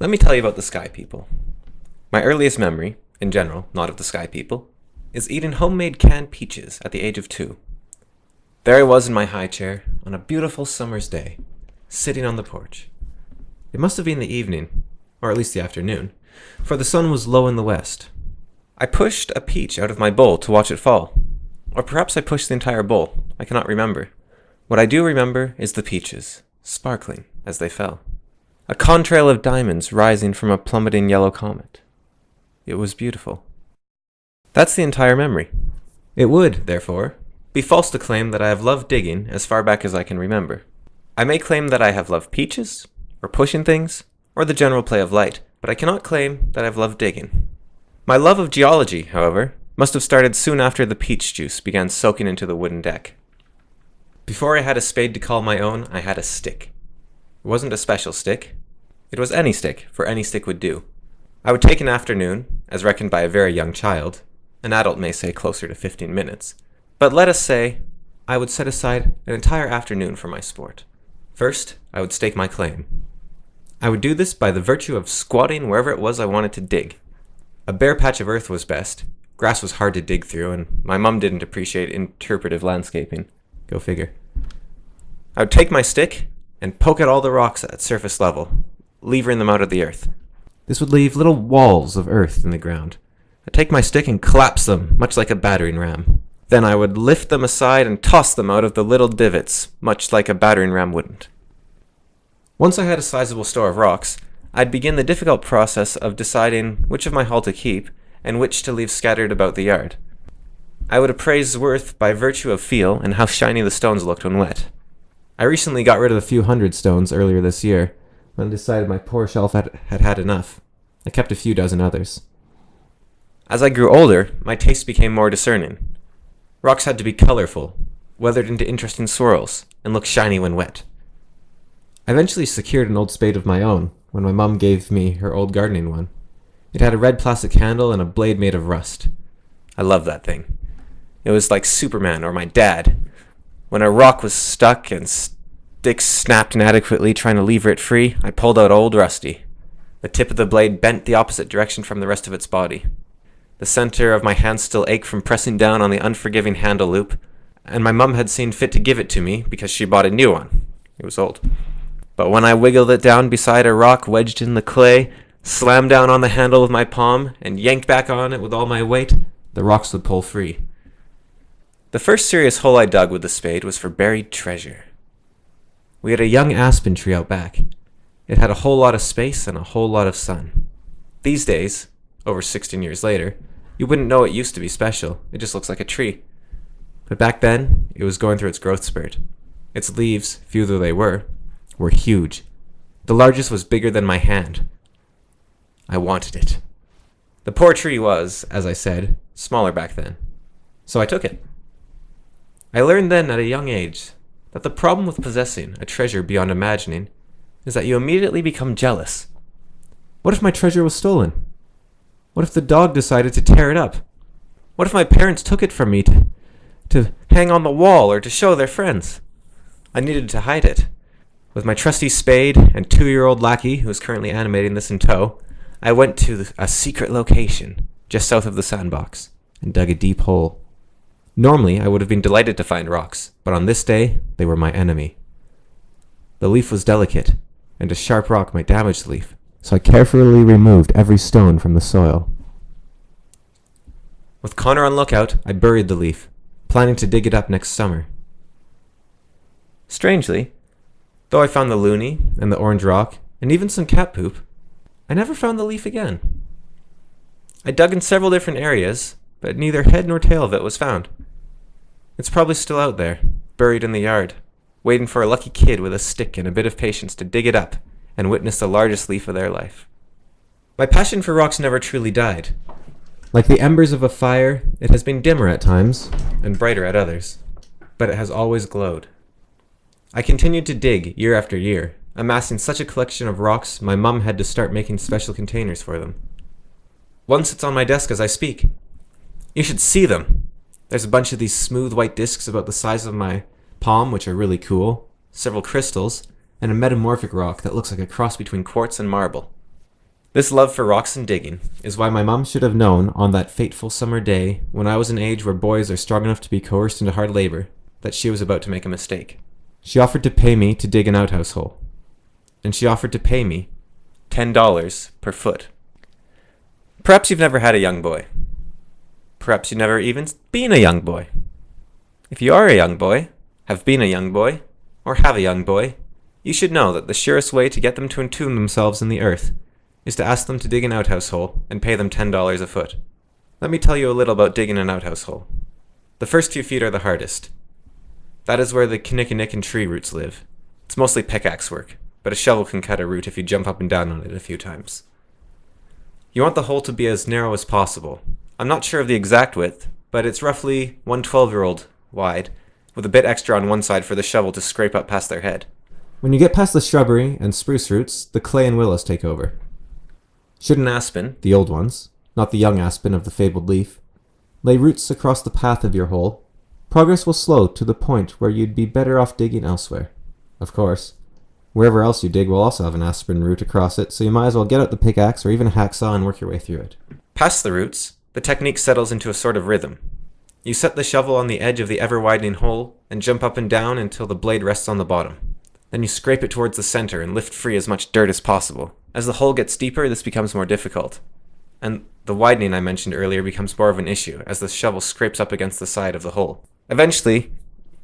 Let me tell you about the Sky People. My earliest memory, in general, not of the Sky People, is eating homemade canned peaches at the age of 2. There I was in my high chair on a beautiful summer's day, sitting on the porch. It must have been the evening, or at least the afternoon, for the sun was low in the west. I pushed a peach out of my bowl to watch it fall. Or perhaps I pushed the entire bowl. I cannot remember. What I do remember is the peaches, sparkling as they fell. A contrail of diamonds rising from a plummeting yellow comet. It was beautiful. That's the entire memory. It would, therefore, be false to claim that I have loved digging as far back as I can remember. I may claim that I have loved peaches, or pushing things, or the general play of light, but I cannot claim that I've loved digging. My love of geology, however, must have started soon after the peach juice began soaking into the wooden deck. Before I had a spade to call my own, I had a stick. It wasn't a special stick. It was any stick, for any stick would do. I would take an afternoon, as reckoned by a very young child. An adult may say closer to 15 minutes. But let us say, I would set aside an entire afternoon for my sport. First, I would stake my claim. I would do this by the virtue of squatting wherever it was I wanted to dig. A bare patch of earth was best. Grass was hard to dig through, and my mum didn't appreciate interpretive landscaping. Go figure. I would take my stick and poke at all the rocks at surface level, levering them out of the earth. This would leave little walls of earth in the ground. I'd take my stick and collapse them, much like a battering ram. Then I would lift them aside and toss them out of the little divots, much like a battering ram wouldn't. Once I had a sizable store of rocks, I'd begin the difficult process of deciding which of my haul to keep and which to leave scattered about the yard. I would appraise worth by virtue of feel and how shiny the stones looked when wet. I recently got rid of a few hundred stones earlier this year, when I decided my poor shelf had enough. I kept a few dozen others. As I grew older, my taste became more discerning. Rocks had to be colorful, weathered into interesting swirls, and look shiny when wet. I eventually secured an old spade of my own when my mum gave me her old gardening one. It had a red plastic handle and a blade made of rust. I loved that thing. It was like Superman or my dad. When a rock was stuck and sticks snapped inadequately trying to lever it free, I pulled out old Rusty. The tip of the blade bent the opposite direction from the rest of its body. The center of my hand still ached from pressing down on the unforgiving handle loop, and my mum had seen fit to give it to me because she bought a new one. It was old. But when I wiggled it down beside a rock wedged in the clay, slammed down on the handle with my palm, and yanked back on it with all my weight, the rocks would pull free. The first serious hole I dug with the spade was for buried treasure. We had a young aspen tree out back. It had a whole lot of space and a whole lot of sun. These days, over 16 years later, you wouldn't know it used to be special. It just looks like a tree. But back then, it was going through its growth spurt. Its leaves, few though they were huge. The largest was bigger than my hand. I wanted it. The poor tree was, as I said, smaller back then. So I took it. I learned then at a young age that the problem with possessing a treasure beyond imagining is that you immediately become jealous. What if my treasure was stolen? What if the dog decided to tear it up? What if my parents took it from me to hang on the wall or to show their friends? I needed to hide it. With my trusty spade and 2-year-old lackey, who is currently animating this in tow, I went to a secret location just south of the sandbox and dug a deep hole. Normally, I would have been delighted to find rocks, but on this day, they were my enemy. The leaf was delicate, and a sharp rock might damage the leaf, so I carefully removed every stone from the soil. With Connor on lookout, I buried the leaf, planning to dig it up next summer. Strangely, though I found the loonie and the orange rock, and even some cat poop, I never found the leaf again. I dug in several different areas, but neither head nor tail of it was found. It's probably still out there, buried in the yard, waiting for a lucky kid with a stick and a bit of patience to dig it up and witness the largest leaf of their life. My passion for rocks never truly died. Like the embers of a fire, it has been dimmer at times and brighter at others, but it has always glowed. I continued to dig year after year, amassing such a collection of rocks my mum had to start making special containers for them. One sits on my desk as I speak. You should see them. There's a bunch of these smooth white discs about the size of my palm, which are really cool, several crystals, and a metamorphic rock that looks like a cross between quartz and marble. This love for rocks and digging is why my mom should have known on that fateful summer day, when I was an age where boys are strong enough to be coerced into hard labor, that she was about to make a mistake. She offered to pay me to dig an outhouse hole. And she offered to pay me $10 per foot. Perhaps you've never had a young boy. Perhaps you've never even been a young boy. If you are a young boy, have been a young boy, or have a young boy, you should know that the surest way to get them to entomb themselves in the earth is to ask them to dig an outhouse hole and pay them $10 a foot. Let me tell you a little about digging an outhouse hole. The first few feet are the hardest. That is where the kinnikinnick and tree roots live. It's mostly pickaxe work, but a shovel can cut a root if you jump up and down on it a few times. You want the hole to be as narrow as possible. I'm not sure of the exact width, but it's roughly 1 12-year-old wide, with a bit extra on one side for the shovel to scrape up past their head. When you get past the shrubbery and spruce roots, the clay and willows take over. Should an aspen, the old ones, not the young aspen of the fabled leaf, lay roots across the path of your hole, progress will slow to the point where you'd be better off digging elsewhere. Of course, wherever else you dig will also have an aspen root across it, so you might as well get out the pickaxe or even a hacksaw and work your way through it. Past the roots, the technique settles into a sort of rhythm. You set the shovel on the edge of the ever-widening hole and jump up and down until the blade rests on the bottom. Then you scrape it towards the center and lift free as much dirt as possible. As the hole gets deeper, this becomes more difficult. And the widening I mentioned earlier becomes more of an issue as the shovel scrapes up against the side of the hole. Eventually,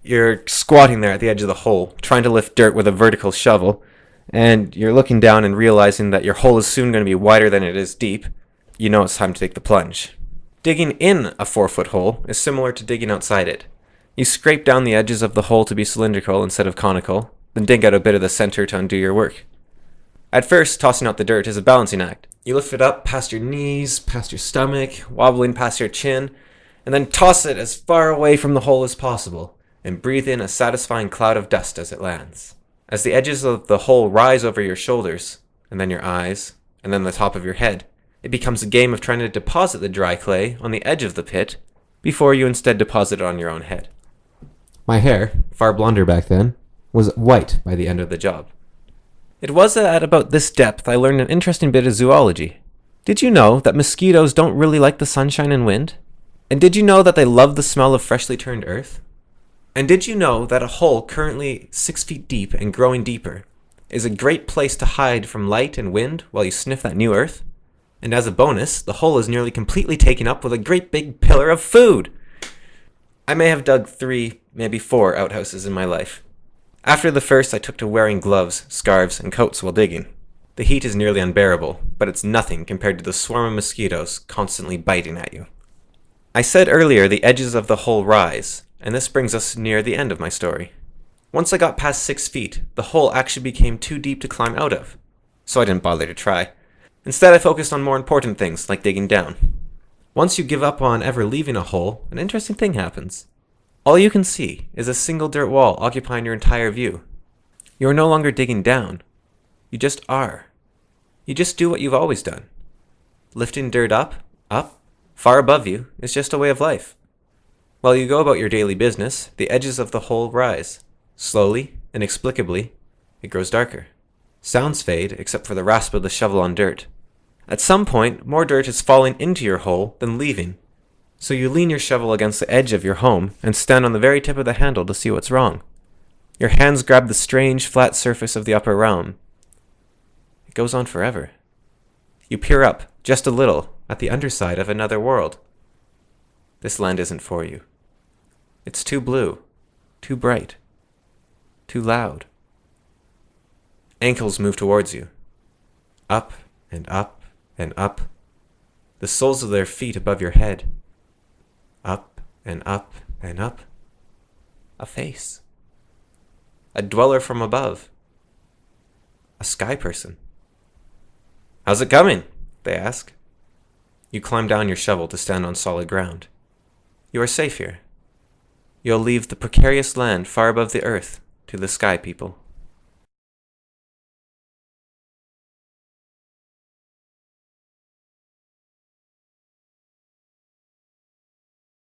you're squatting there at the edge of the hole, trying to lift dirt with a vertical shovel, and you're looking down and realizing that your hole is soon going to be wider than it is deep. You know it's time to take the plunge. Digging in a 4-foot hole is similar to digging outside it. You scrape down the edges of the hole to be cylindrical instead of conical, then dig out a bit of the center to undo your work. At first, tossing out the dirt is a balancing act. You lift it up past your knees, past your stomach, wobbling past your chin, and then toss it as far away from the hole as possible, and breathe in a satisfying cloud of dust as it lands. As the edges of the hole rise over your shoulders, and then your eyes, and then the top of your head, it becomes a game of trying to deposit the dry clay on the edge of the pit before you instead deposit it on your own head. My hair, far blonder back then, was white by the end of the job. It was at about this depth I learned an interesting bit of zoology. Did you know that mosquitoes don't really like the sunshine and wind? And did you know that they love the smell of freshly turned earth? And did you know that a hole currently 6 feet deep and growing deeper is a great place to hide from light and wind while you sniff that new earth? And as a bonus, the hole is nearly completely taken up with a great big pillar of food! I may have dug 3, maybe 4 outhouses in my life. After the first, I took to wearing gloves, scarves, and coats while digging. The heat is nearly unbearable, but it's nothing compared to the swarm of mosquitoes constantly biting at you. I said earlier the edges of the hole rise, and this brings us near the end of my story. Once I got past 6 feet, the hole actually became too deep to climb out of, so I didn't bother to try. Instead, I focused on more important things, like digging down. Once you give up on ever leaving a hole, an interesting thing happens. All you can see is a single dirt wall occupying your entire view. You are no longer digging down. You just are. You just do what you've always done. Lifting dirt up, far above you, is just a way of life. While you go about your daily business, the edges of the hole rise. Slowly, inexplicably, it grows darker. Sounds fade except for the rasp of the shovel on dirt. At some point, more dirt is falling into your hole than leaving. So you lean your shovel against the edge of your home and stand on the very tip of the handle to see what's wrong. Your hands grab the strange, flat surface of the upper realm. It goes on forever. You peer up, just a little, at the underside of another world. This land isn't for you. It's too blue, too bright, too loud. Ankles move towards you. Up and up and up. The soles of their feet above your head. Up and up and up. A face. A dweller from above. A sky person. "How's it coming?" they ask. You climb down your shovel to stand on solid ground. You are safe here. You'll leave the precarious land far above the earth to the sky people.